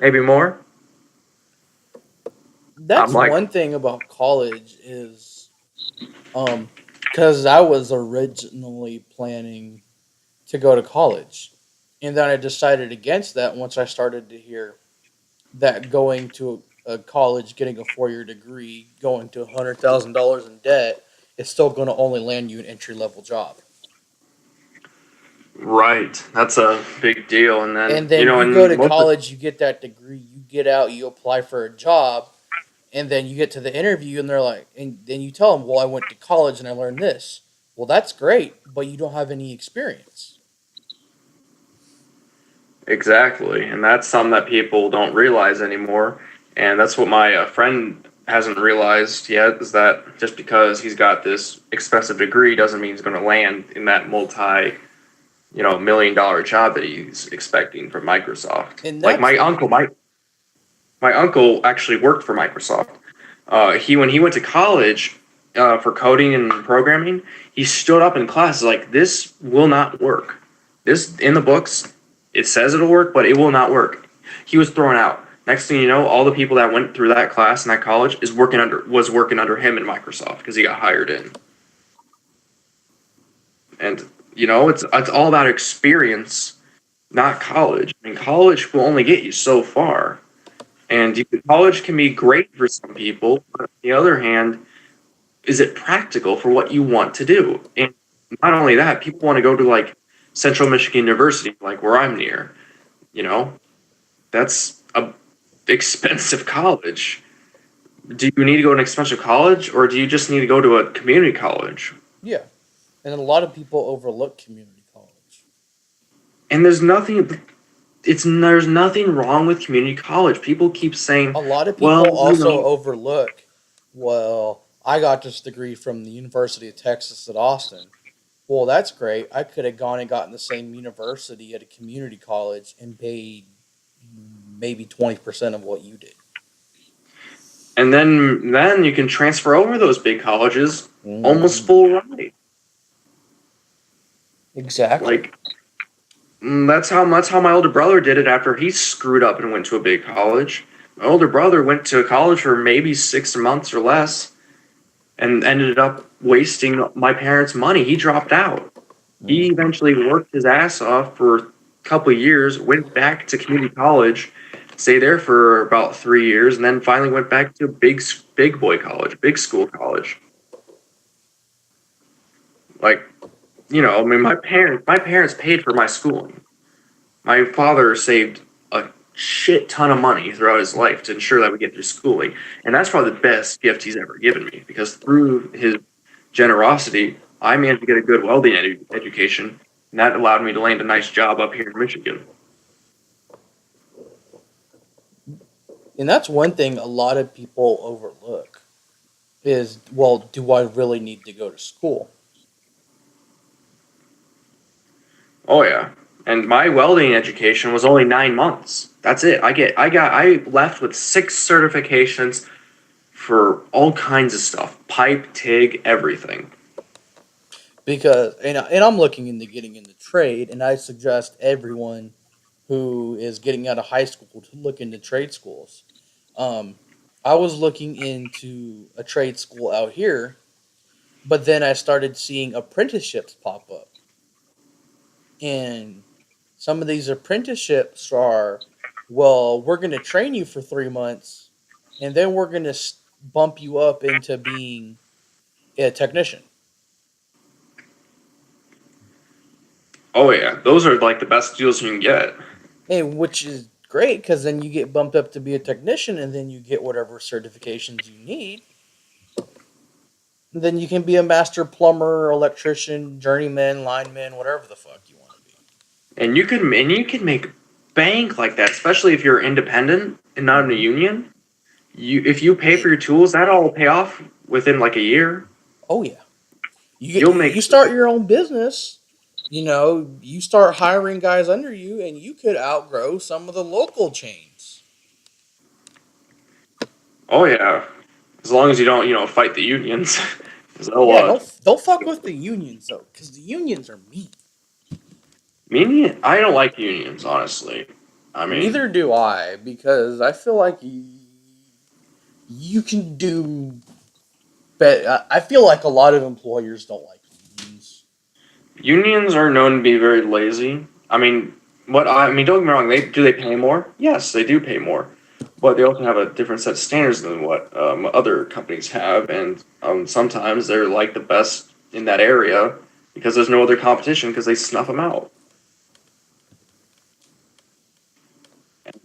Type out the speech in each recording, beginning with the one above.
maybe more. I'm That's like, one thing about college is um because I was originally planning to go to college, and then I decided against that once I started to hear that going to a college, getting a 4 year degree, going to $100,000 in debt is still going to only land you an entry level job. right, that's a big deal. And And then, then you go and to most of, college, you get that degree, you get out, you apply for a job, and then you get to the interview, and they're like, and then you tell them, well, I went to college and I learned this. Well, that's great, but you don't have any experience. exactly. And that's something that people don't realize anymore. And that's what my friend hasn't realized yet is that just because he's got this expensive degree doesn't mean he's going to land in that $1 million job that he's expecting from Microsoft. And Like that's my uncle actually worked for Microsoft. He when he went to college for coding and programming, he stood up in class like, "This will not work. This in the books, it says it'll work, but it will not work." He was thrown out. Next thing you know, all the people that went through that class in that college was working under him in Microsoft because he got hired in. And it's all about experience, not college. I mean, college will only get you so far. And college can be great for some people, but on the other hand, is it practical for what you want to do? And not only that, people want to go to like Central Michigan University, like where I'm near. You know, that's a expensive college. Do you need to go to an expensive college, or do you just need to go to a community college? yeah. And a lot of people overlook community college. And there's nothing wrong with community college. People keep saying, A lot of well, people also overlook, well, I got this degree from the University of Texas at Austin. Well, that's great. I could have gone and gotten the same university at a community college and paid maybe 20% of what you did. and then you can transfer over those big colleges almost Hmm. full ride. Exactly. Like that's how my older brother did it after he screwed up and went to a big college. My older brother went to college for maybe 6 months or less and ended up wasting my parents' money. He dropped out. He Hmm. eventually worked his ass off for a couple of years, went back to community college, stayed there for about 3 years, and then finally went back to a big boy college, big school college. Like, I mean, my parents paid for my schooling. My father saved a shit ton of money throughout his life to ensure that we get through schooling, and that's probably the best gift he's ever given me because through his generosity, I managed to get a good welding education, and that allowed me to land a nice job up here in Michigan. And that's one thing a lot of people overlook is, well, do I really need to go to school? Oh yeah, and my welding education was only 9 months. That's it. I left with 6 certifications for all kinds of stuff, pipe, TIG, everything. Because, and I'm looking into getting into trade, and I suggest everyone who is getting out of high school to look into trade schools. Um, I was looking into a trade school out here, but then I started seeing apprenticeships pop up. And some of these apprenticeships are, well, we're going to train you for 3 months, and then we're going to bump you up into being a technician. Oh yeah, those are like the best deals you can get. And which is great because then you get bumped up to be a technician, and then you get whatever certifications you need. And then you can be a master plumber, electrician, journeyman, lineman, whatever the fuck you want to be. And you can make bank like that, especially if you're independent and not in a Hmm. union. If you pay for It, your tools, that all will pay off within like a year. oh yeah, you get You'll make you start your own business. You start hiring guys under you, and you could outgrow some of the local chains. oh yeah, as long as you don't fight the unions. 'Cause they'll Yeah, don't fuck with the unions though, because the unions are mean. I don't like unions honestly. I mean, Neither do I, because I feel like you can do. But I feel like a lot of employers don't like unions. unions are known to be very lazy. Don't get me wrong. They pay more? Yes, they do pay more, but they also have a different set of standards than what other companies have, and sometimes they're like the best in that area because there's no other competition because they snuff them out.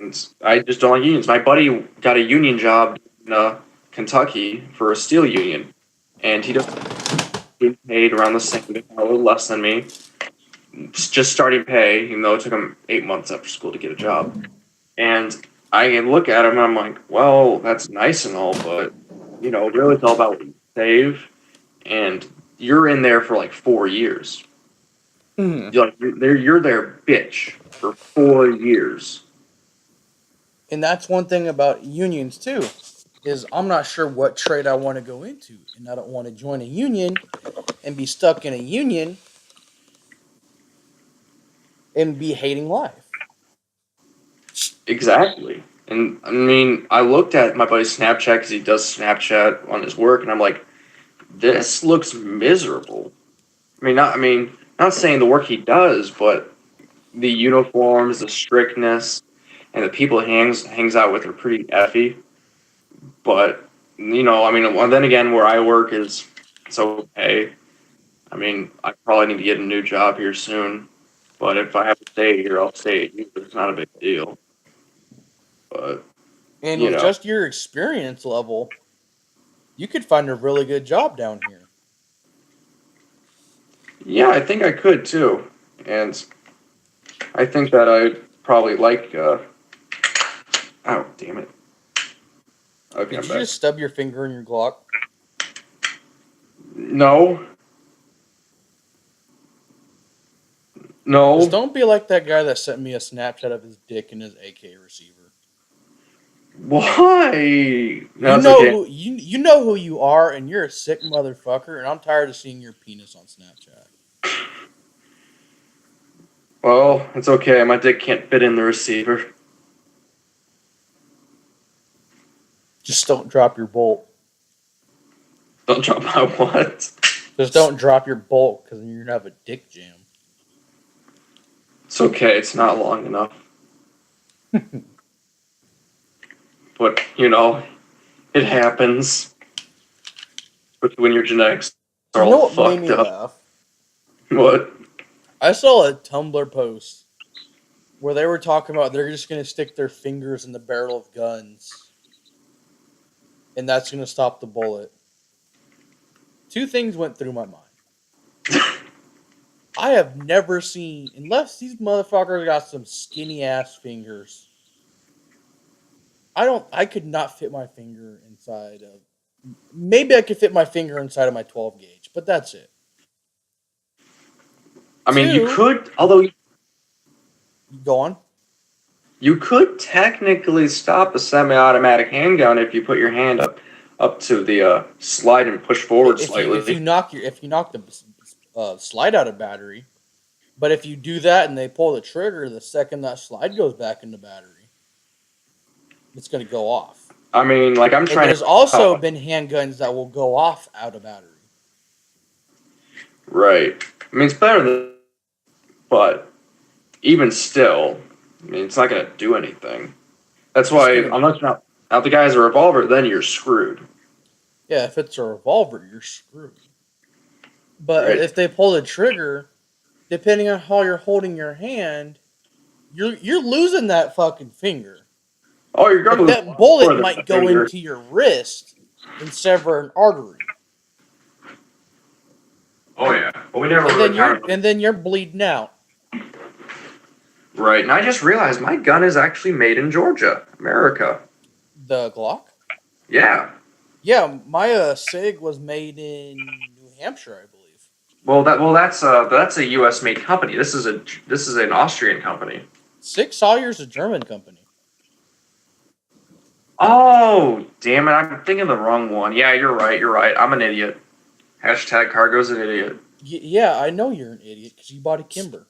And I just don't like unions. My buddy got a union job in Kentucky for a steel union, and he doesn't get paid around the same, if not a little less than me. Just starting pay, even though it took him 8 months after school to get a job. And I look at him and I'm like, well, that's nice and all, but really it's all about what you save. And you're in there for like 4 years. Hmm. You're their bitch for 4 years. And that's one thing about unions too, is I'm not sure what trade I want to go into, and I don't want to join a union and be stuck in a union and be hating life. Exactly. And I mean, I looked at my buddy's Snapchat because he does Snapchat on his work, and I'm like, this looks miserable. Not saying the work he does, but the uniforms, the strictness, and the people he hangs out with are pretty effy. But well, then again, where I work is it's okay. I probably need to get a new job here soon. But if I have to stay here, I'll stay here. It's not a big deal. But And you with know, just your experience level, you could find a really good job down here. yeah, I think I could too. And I think that I probably like. Oh, damn it. Okay, Did I'm you back. just stub your finger in your Glock? No, Just no. don't be like that guy that sent me a Snapchat of his dick in his AK receiver. Why? No, You it's know okay. who you know who you are, and you're a sick motherfucker. And I'm tired of seeing your penis on Snapchat. Well, it's okay. My dick can't fit in the receiver. Just don't drop your bolt. Don't drop my what? Just don't drop your bolt, because you're gonna have a dick jam. It's okay. It's not long enough. But, it happens. Especially when your genetics are You all know what made fucked me up. laugh? What? I saw a Tumblr post where they were talking about they're just gonna stick their fingers in the barrel of guns, and that's gonna stop the bullet. Two things went through my mind. I have never seen, unless these motherfuckers got some skinny ass fingers. I could not fit my finger inside of. Maybe I could fit my finger inside of my 12 gauge, but that's it. You Two, could, although go on. you could technically stop a semi-automatic handgun if you put your hand up to the slide and push forward If slightly. you knock the slide out of battery, but if you do that and they pull the trigger, the second that slide goes back into battery, it's going to go off. I'm And trying there's to also out. been handguns that will go off out of battery. Right. It's better than, but even still, it's not gonna do anything. That's It's just why going to, unless not out the guy has a revolver, then you're screwed. yeah, if it's a revolver, you're screwed. But Right. if they pull the trigger, depending on how you're holding your hand, you're losing that fucking finger. Oh, you're gonna Like lose that bullet more than a might go finger. into your wrist and sever an artery. Oh yeah, but we never And really then you're counted. and then you're bleeding out. Right, and I just realized my gun is actually made in Georgia, America. The Glock? Yeah. Yeah, my Sig was made in New Hampshire, I believe. That's a U.S. made company. This is an Austrian company. Sig Sawyer's a German company. Oh, damn it! I'm thinking the wrong one. Yeah, you're right. You're right. I'm an idiot. Hashtag Cargo's an idiot. Yeah, I know you're an idiot because you bought a Kimber.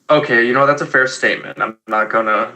Okay, that's a fair statement. I'm not gonna